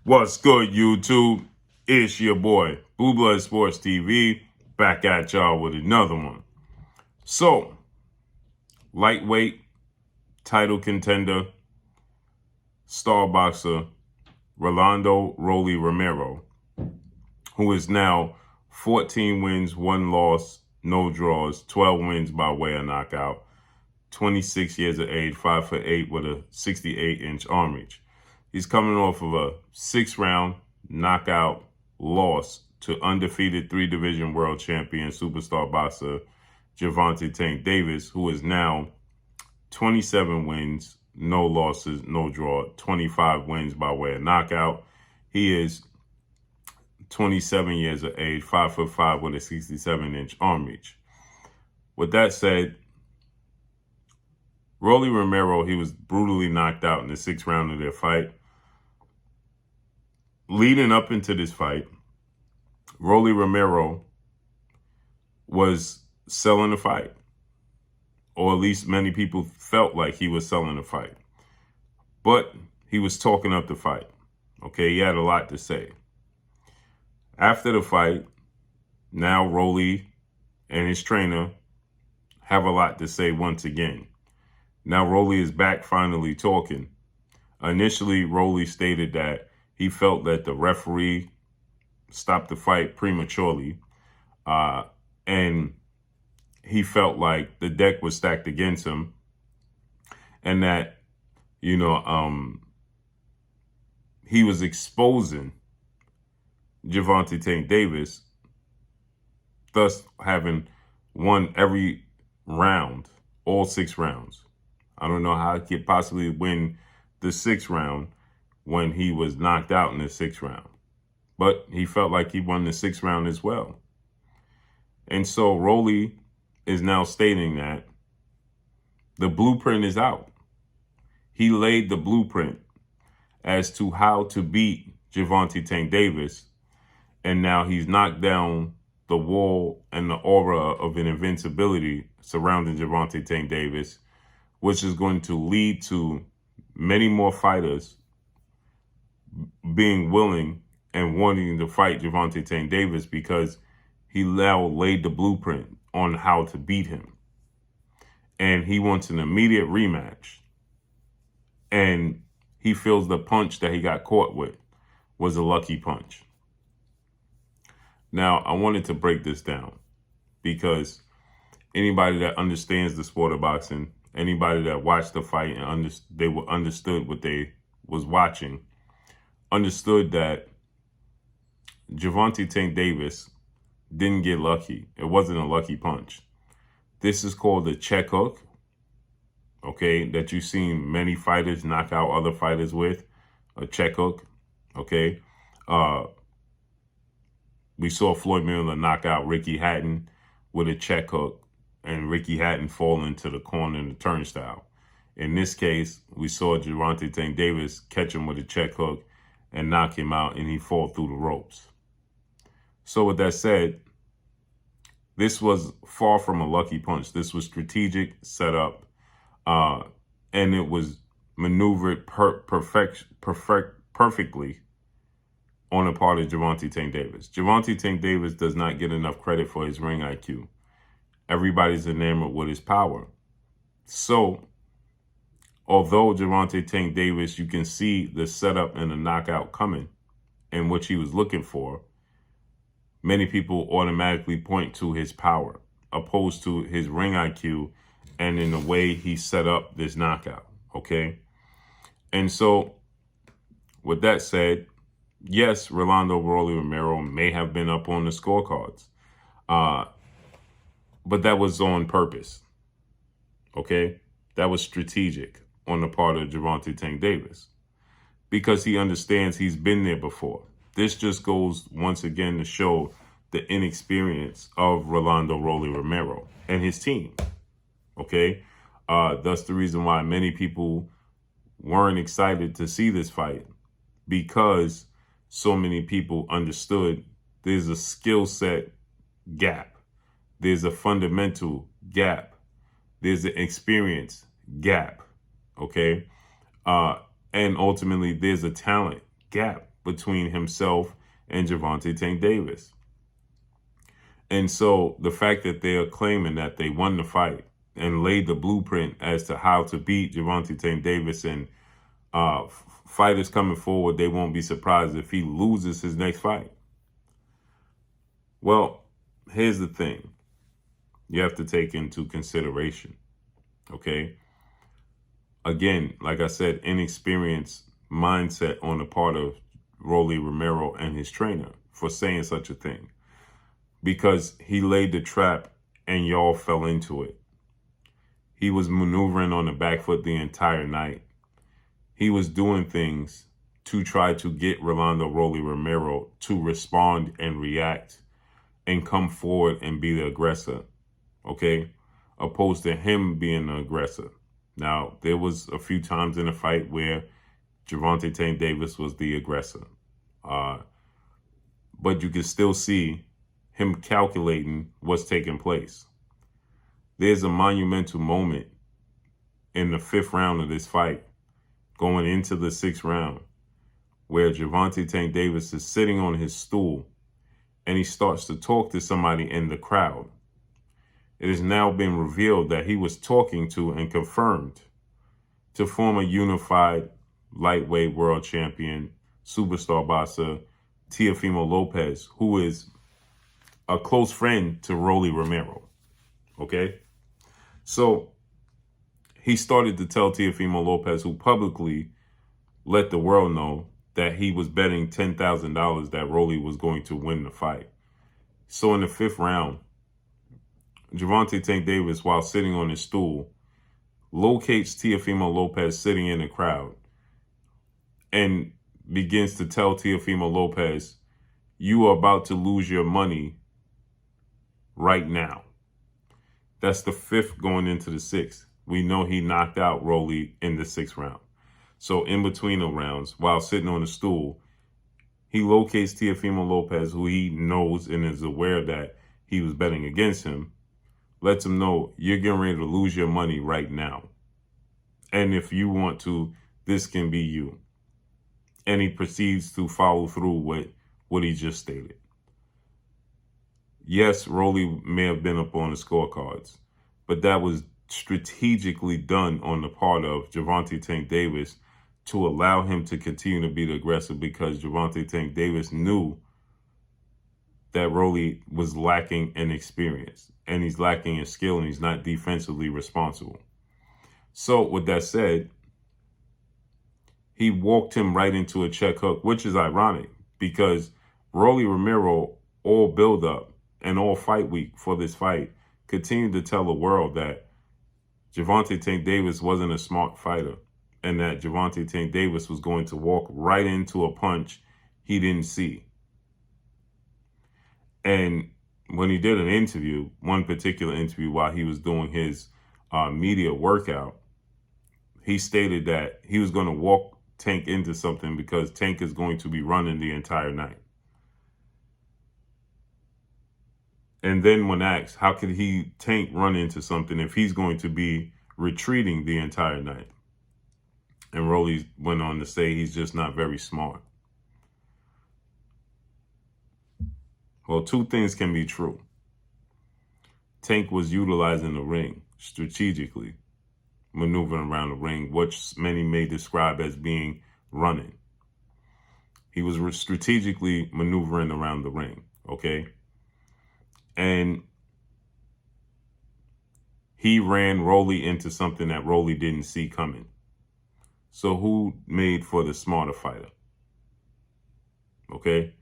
What's good, YouTube? It's your boy, Blue Blood Sports TV, back at y'all with another one. So, lightweight, title contender, star boxer, Rolando "Rolly" Romero, who is now 14 wins, 1 loss, no draws, 12 wins by way of knockout, 26 years of age, 5'8" with a 68-inch arm reach. He's coming off of a 6-round knockout loss to undefeated 3-division world champion superstar boxer Gervonta Tank Davis, who is now 27 wins, no losses, no draw, 25 wins by way of knockout. He is 27 years of age, 5'5" with a 67-inch arm reach. With that said, Rolly Romero, he was brutally knocked out in the 6th round of their fight. Leading up into this fight, Rolly Romero was selling the fight, or at least many people felt like he was selling the fight. But he was talking up the fight. Okay, he had a lot to say. After the fight, now Rolly and his trainer have a lot to say once again. Now Rolly is back finally talking. Initially, Rolly stated that he felt that the referee stopped the fight prematurely, and he felt like the deck was stacked against him, and that, he was exposing Gervonta Tank Davis, thus having won every round, all 6 rounds. I don't know how he could possibly win the 6th round when he was knocked out in the 6th round. But he felt like he won the 6th round as well. And so Rolly is now stating that the blueprint is out. He laid the blueprint as to how to beat Gervonta Tank Davis, and now he's knocked down the wall and the aura of an invincibility surrounding Gervonta Tank Davis, which is going to lead to many more fighters being willing and wanting to fight Gervonta Tank Davis, because he now laid the blueprint on how to beat him. And he wants an immediate rematch. And he feels the punch that he got caught with was a lucky punch. Now, I wanted to break this down because anybody that understands the sport of boxing, anybody that watched the fight and understood what they was watching, understood that Gervonta Tank Davis didn't get lucky. It wasn't a lucky punch. This is called a check hook, okay, that you've seen many fighters knock out other fighters with, a check hook, okay. We saw Floyd Mayweather knock out Ricky Hatton with a check hook, and Ricky Hatton fall into the corner in the turnstile. In this case, we saw Gervonta Tank Davis catch him with a check hook and knock him out, and he fall through the ropes. So with that said, this was far from a lucky punch. This was strategic, set up, and it was maneuvered perfectly on the part of Gervonta Tank Davis. Gervonta Tank Davis does not get enough credit for his ring IQ. Everybody's enamored with his power. So, although Gervonta Tank Davis, you can see the setup and the knockout coming and what he was looking for, many people automatically point to his power opposed to his ring IQ and in the way he set up this knockout, okay? And so, with that said, yes, Rolando "Rolly" Romero may have been up on the scorecards, but that was on purpose, okay? That was strategic on the part of Gervonta Tank Davis, because he understands he's been there before. This just goes once again to show the inexperience of Rolando "Rolly" Romero and his team, okay? That's the reason why many people weren't excited to see this fight, because so many people understood there's a skill set gap. There's a fundamental gap. There's an experience gap, okay? And ultimately, there's a talent gap between himself and Gervonta Tank Davis. And so the fact that they are claiming that they won the fight and laid the blueprint as to how to beat Gervonta Tank Davis, and fighters coming forward, they won't be surprised if he loses his next fight. Well, here's the thing. You have to take into consideration, okay? Again, like I said, inexperienced mindset on the part of Rolly Romero and his trainer for saying such a thing, because he laid the trap and y'all fell into it. He was maneuvering on the back foot the entire night. He was doing things to try to get Rolando Rolly Romero to respond and react and come forward and be the aggressor, okay? Opposed to him being the aggressor. Now, there was a few times in the fight where Gervonta Tank Davis was the aggressor. But you can still see him calculating what's taking place. There's a monumental moment in the 5th round of this fight, going into the 6th round, where Gervonta Tank Davis is sitting on his stool and he starts to talk to somebody in the crowd. It has now been revealed that he was talking to and confirmed to former unified lightweight world champion, superstar boxer, Teofimo Lopez, who is a close friend to Rolly Romero, okay? So he started to tell Teofimo Lopez, who publicly let the world know that he was betting $10,000 that Rolly was going to win the fight. So in the 5th round, Gervonta Tank Davis, while sitting on his stool, locates Teofimo Lopez sitting in the crowd and begins to tell Teofimo Lopez, you are about to lose your money right now. That's the 5th going into the 6th. We know he knocked out Rolly in the 6th round. So in between the rounds, while sitting on the stool, he locates Teofimo Lopez, who he knows and is aware that he was betting against him, lets him know, you're getting ready to lose your money right now. And if you want to, this can be you. And he proceeds to follow through with what he just stated. Yes, Rolly may have been up on the scorecards, but that was strategically done on the part of Gervonta Tank Davis to allow him to continue to be the aggressor, because Gervonta Tank Davis knew that Rolly was lacking in experience and he's lacking in skill and he's not defensively responsible. So with that said, he walked him right into a check hook, which is ironic because Rolly Romero, all build up and all fight week for this fight, continued to tell the world that Gervonta Tank Davis wasn't a smart fighter and that Gervonta Tank Davis was going to walk right into a punch he didn't see. And when he did an interview, one particular interview while he was doing his media workout, he stated that he was going to walk Tank into something because Tank is going to be running the entire night. And then when asked, how could Tank run into something if he's going to be retreating the entire night? And Rolly went on to say he's just not very smart. Well, two things can be true. Tank was utilizing the ring strategically, maneuvering around the ring, which many may describe as being running. He was strategically maneuvering around the ring, okay? And he ran Rolly into something that Rolly didn't see coming. So who made for the smarter fighter? Okay?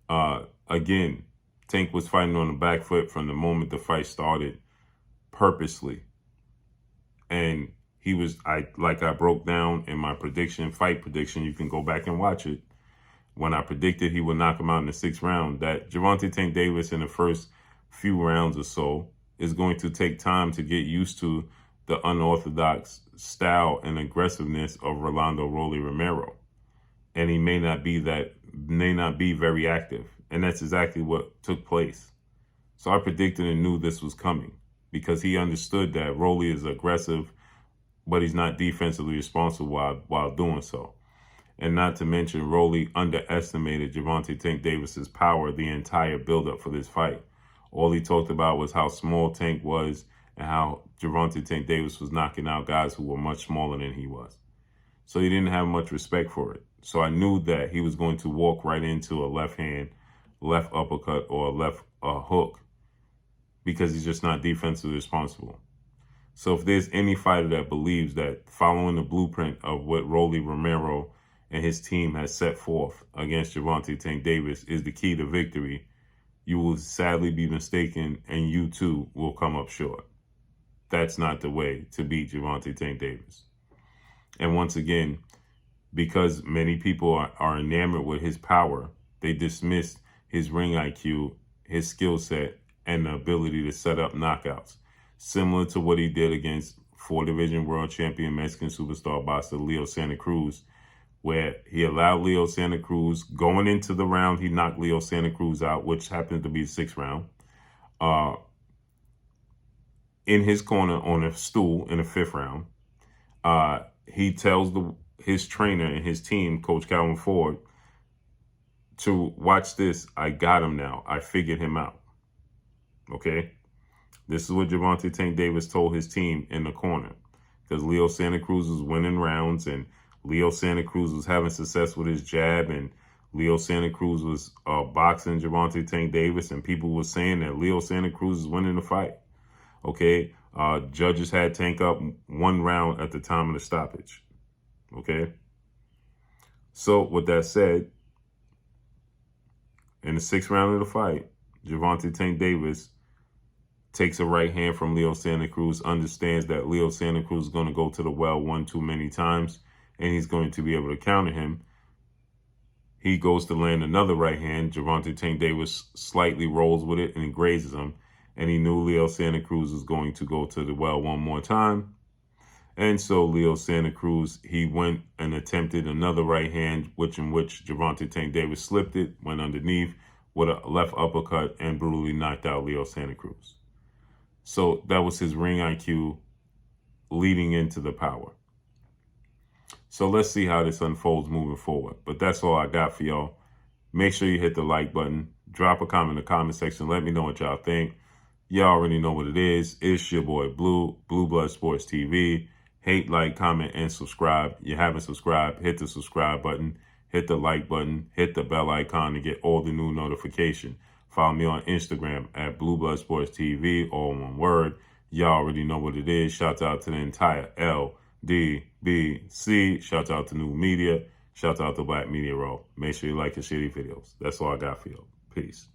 Again, Tank was fighting on the back foot from the moment the fight started, purposely. And he was, like I broke down in my fight prediction, you can go back and watch it, when I predicted he would knock him out in the 6th round, that Gervonta Tank Davis in the first few rounds or so is going to take time to get used to the unorthodox style and aggressiveness of Rolando Rolly Romero. And he may not be very active. And that's exactly what took place. So I predicted and knew this was coming because he understood that Rolly is aggressive, but he's not defensively responsible while doing so. And not to mention, Rolly underestimated Gervonta Tank Davis's power the entire buildup for this fight. All he talked about was how small Tank was and how Gervonta Tank Davis was knocking out guys who were much smaller than he was. So he didn't have much respect for it. So I knew that he was going to walk right into a left hand, left uppercut, or a left hook, because he's just not defensively responsible. So if there's any fighter that believes that following the blueprint of what Rolly Romero and his team has set forth against Gervonta Tank Davis is the key to victory, you will sadly be mistaken, and you too will come up short. That's not the way to beat Gervonta Tank Davis. And once again, because many people are enamored with his power, they dismiss his ring IQ, his skill set, and the ability to set up knockouts, similar to what he did against 4-division world champion Mexican superstar boxer Leo Santa Cruz, where he allowed Leo Santa Cruz, going into the round, he knocked Leo Santa Cruz out, which happened to be the 6th round, in his corner on a stool in the 5th round. He tells his trainer and his team, Coach Calvin Ford, to watch this. I got him now. I figured him out. Okay? This is what Gervonta Tank Davis told his team in the corner, because Leo Santa Cruz was winning rounds, and Leo Santa Cruz was having success with his jab, and Leo Santa Cruz was boxing Gervonta Tank Davis, and people were saying that Leo Santa Cruz is winning the fight. Okay? Judges had Tank up 1 round at the time of the stoppage. Okay? So, with that said, in the 6th round of the fight, Gervonta Tank Davis takes a right hand from Leo Santa Cruz, understands that Leo Santa Cruz is going to go to the well one too many times, and he's going to be able to counter him. He goes to land another right hand. Gervonta Tank Davis slightly rolls with it and he grazes him. And he knew Leo Santa Cruz was going to go to the well one more time. And so Leo Santa Cruz, he went and attempted another right hand, in which Gervonta Tank Davis slipped it, went underneath with a left uppercut, and brutally knocked out Leo Santa Cruz. So that was his ring IQ leading into the power. So let's see how this unfolds moving forward. But that's all I got for y'all. Make sure you hit the like button. Drop a comment in the comment section. Let me know what y'all think. Y'all already know what it is. It's your boy Blue Blood Sports TV. Hate, like, comment, and subscribe. You haven't subscribed, hit the subscribe button. Hit the like button. Hit the bell icon to get all the new notification. Follow me on Instagram at Blue Blood Sports TV, all one word. Y'all already know what it is. Shout out to the entire LDBC. Shout out to New Media. Shout out to Black Media Row. Make sure you like and share these videos. That's all I got for y'all. Peace.